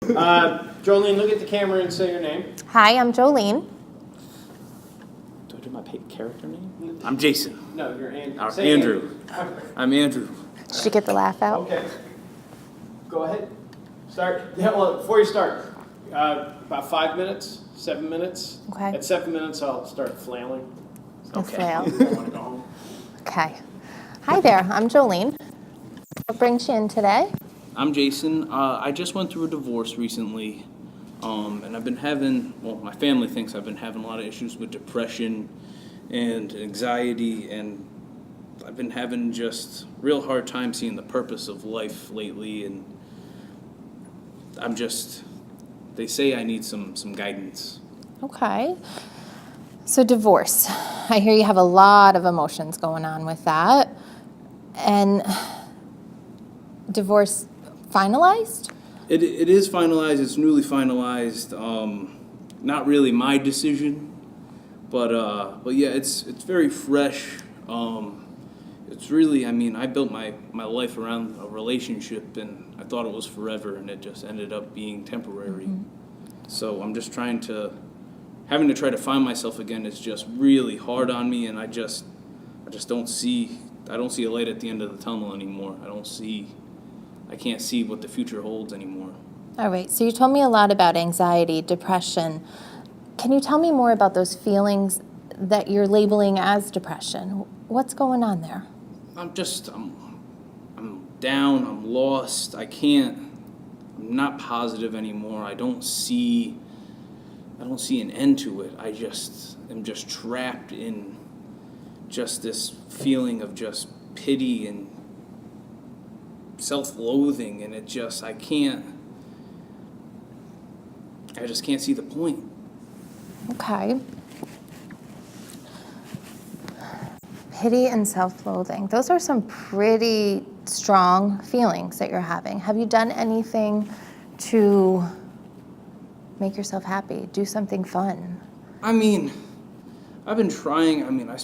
Jolene, look at the camera and say your name. Hi, I'm Jolene. Do I do my character name? I'm Jason. No, you're Andrew. Andrew. I'm Andrew. Did you get the laugh out? Okay. Go ahead. Start. Yeah, well, before you start, about 5 minutes, 7 minutes. Okay. At 7 minutes, I'll start flailing. Okay. Flail. I want to go home. Okay. Hi there, I'm Jolene. What brings you in today? I'm Jason. I just went through a divorce recently, and I've been having, well, my family thinks I've been having a lot of issues with depression and anxiety, and I've been having just real hard time seeing the purpose of life lately, and they say I need some guidance. Okay. So divorce. I hear you have a lot of emotions going on with that. And divorce finalized? It is finalized. It's newly finalized. Not really my decision, but yeah, it's very fresh. It's really, I mean, I built my life around a relationship, and I thought it was forever, and it just ended up being temporary. Mm-hmm. So I'm just having to try to find myself again is just really hard on me, and I just don't see a light at the end of the tunnel anymore. I can't see what the future holds anymore. All right, so you told me a lot about anxiety, depression. Can you tell me more about those feelings that you're labeling as depression? What's going on there? I'm down, I'm lost, I'm not positive anymore. I don't see an end to it. I'm just trapped in just this feeling of just pity and self-loathing, and I just can't see the point. Okay. Pity and self-loathing. Those are some pretty strong feelings that you're having. Have you done anything to make yourself happy? Do something fun? I mean, I've been trying. I mean, my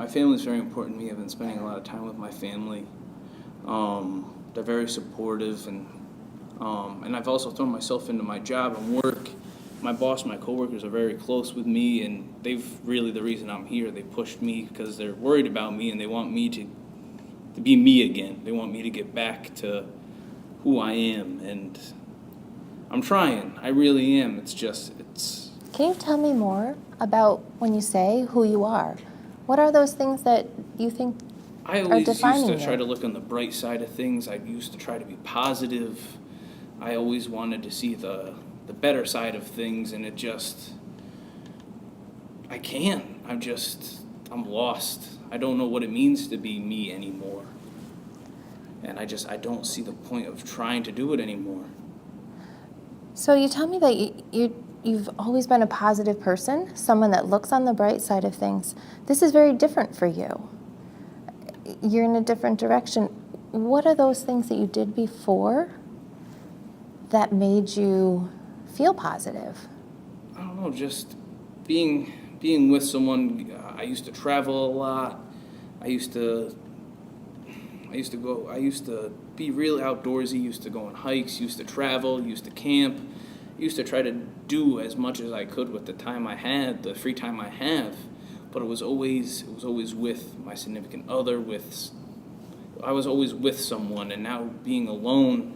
family's very important to me. I've been spending a lot of time with my family. They're very supportive, and I've also thrown myself into my job and work. My boss, my coworkers are very close with me, and they've really the reason I'm here. They pushed me because they're worried about me, and they want me to be me again. They want me to get back to who I am, and I'm trying. I really am. Can you tell me more about when you say who you are? What are those things that you think I are always defining used to try you? to look on the bright side of things. I used to try to be positive. I always wanted to see the better side of things, and I can't. I'm lost. I don't know what it means to be me anymore. And I don't see the point of trying to do it anymore. So you tell me that you've always been a positive person, someone that looks on the bright side of things. This is very different for you. You're in a different direction. What are those things that you did before that made you feel positive? I don't know, just being with someone. I used to travel a lot. I used to be really outdoorsy, used to go on hikes, used to travel, used to camp, used to try to do as much as I could with the time I had, the free time I have. But it was always with my significant other, I was always with someone, and now being alone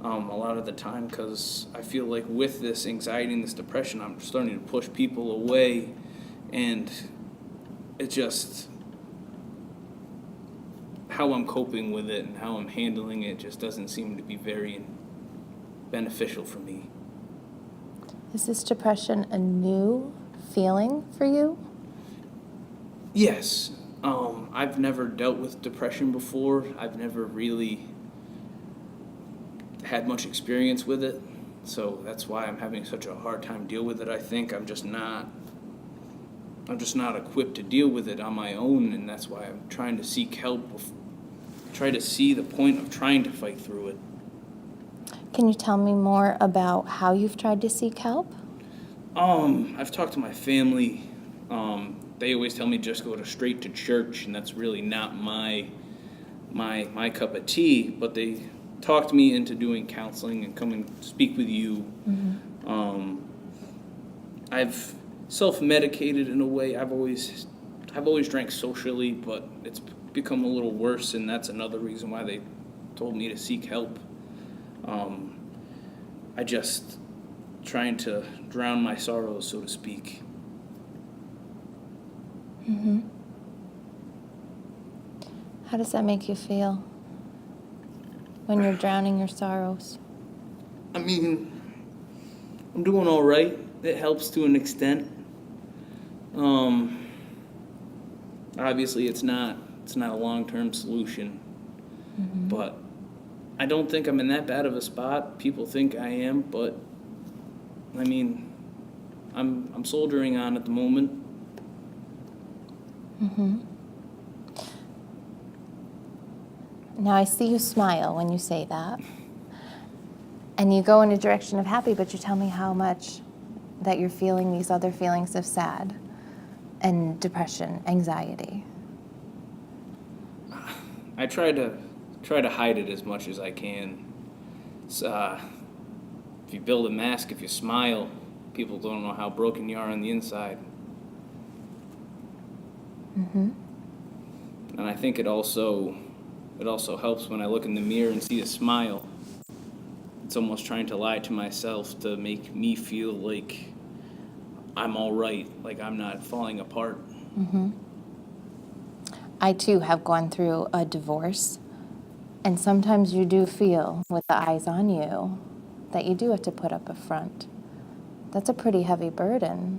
a lot of the time, because I feel like with this anxiety and this depression, I'm starting to push people away, and it just, how I'm coping with it and how I'm handling it just doesn't seem to be very beneficial for me. Is this depression a new feeling for you? Yes. I've never dealt with depression before. I've never really had much experience with it, so that's why I'm having such a hard time deal with it. I think I'm just not equipped to deal with it on my own, and that's why I'm trying to seek help, try to see the point of trying to fight through it. Can you tell me more about how you've tried to seek help? I've talked to my family. They always tell me just go straight to church, and that's really not my cup of tea. But talked me into doing counseling and coming to speak with you. I've self-medicated in a way. I've always drank socially, but it's become a little worse, and that's another reason why they told me to seek help. I just trying to drown my sorrows, so to speak. How does that make you feel when you're drowning your sorrows? I mean, I'm doing all right. It helps to an extent. Obviously, it's not a long-term solution, but I don't think I'm in that bad of a spot. People think I am, but I mean, I'm soldiering on at the moment. Now I see you smile when you say that. And you go in a direction of happy, but you tell me how much that you're feeling these other feelings of sad and depression, anxiety. I try to hide it as much as I can. It's, if you build a mask, if you smile, people don't know how broken you are on the inside. And I think it also helps when I look in the mirror and see a smile. It's almost trying to lie to myself to make me feel like I'm all right, like I'm not falling apart. I too have gone through a divorce, and sometimes you do feel, with the eyes on you, that you do have to put up a front. That's a pretty heavy burden.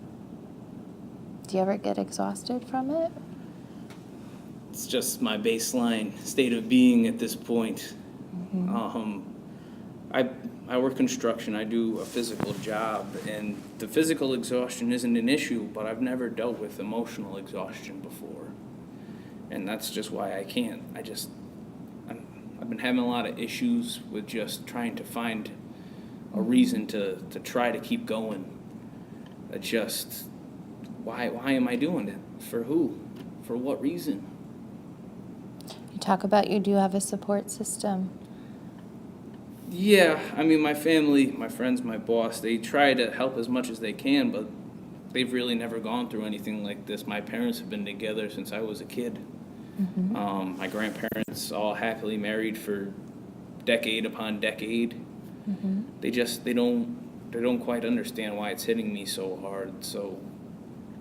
Do you ever get exhausted from it? It's just my baseline state of being at this point. I work construction. I do a physical job, and the physical exhaustion isn't an issue, but I've never dealt with emotional exhaustion before. And that's just why I can't. I've been having a lot of issues with just trying to find a reason to try to keep going. It's just, why am I doing it? For who? For what reason? You talk about you do have a support system. Yeah, I mean, my family, my friends, my boss, they try to help as much as they can, but they've really never gone through anything like this. My parents have been together since I was a kid. My grandparents all happily married for decade upon decade. They don't quite understand why it's hitting me so hard. So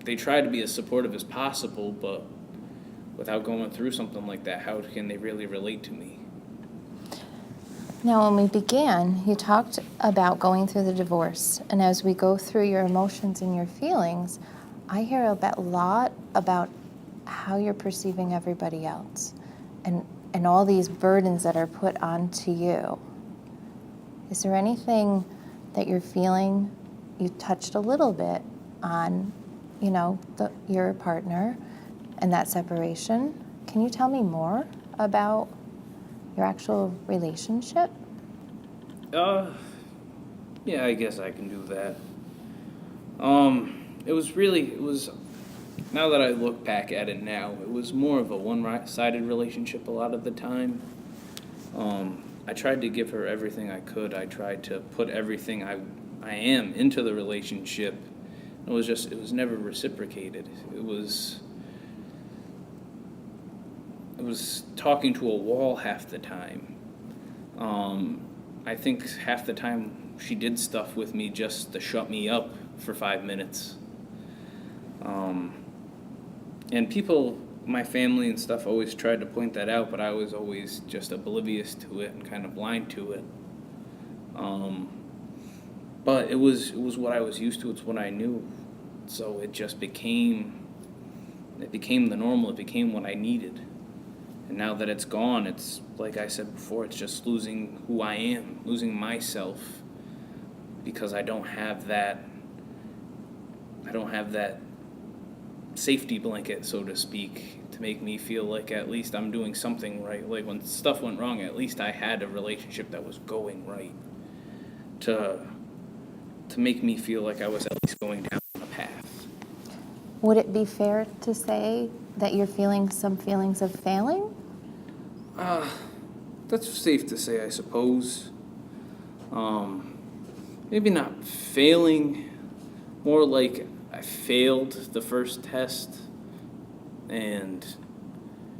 they try to be as supportive as possible, but without going through something like that, how can they really relate to me? Now, when we began, you talked about going through the divorce. And as we go through your emotions and your feelings, I hear a lot about how you're perceiving everybody else and all these burdens that are put onto you. Is there anything that you're feeling? You touched a little bit on, your partner and that separation. Can you tell me more about your actual relationship? Yeah, I guess I can do that. It was, now that I look back at it now, it was more of a one-sided relationship a lot of the time. I tried to give her everything I could. I tried to put everything I am into the relationship. It was never reciprocated. It was talking to a wall half the time. I think half the time she did stuff with me just to shut me up for 5 minutes. And people, my family and stuff, always tried to point that out, but I was always just oblivious to it and kind of blind to it. But it was what I was used to. It's what I knew. So it just became the normal. It became what I needed. And now that it's gone, it's, like I said before, it's just losing who I am, losing myself, because I don't have that safety blanket, so to speak, to make me feel like at least I'm doing something right. Like when stuff went wrong, at least I had a relationship that was going right, to make me feel like I was at least going down a path. Would it be fair to say that you're feeling some feelings of failing? That's safe to say, I suppose. Maybe not failing, more like I failed the first test and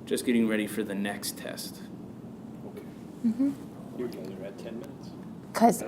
just getting ready for the next test. Okay. You guys are at 10 minutes. Because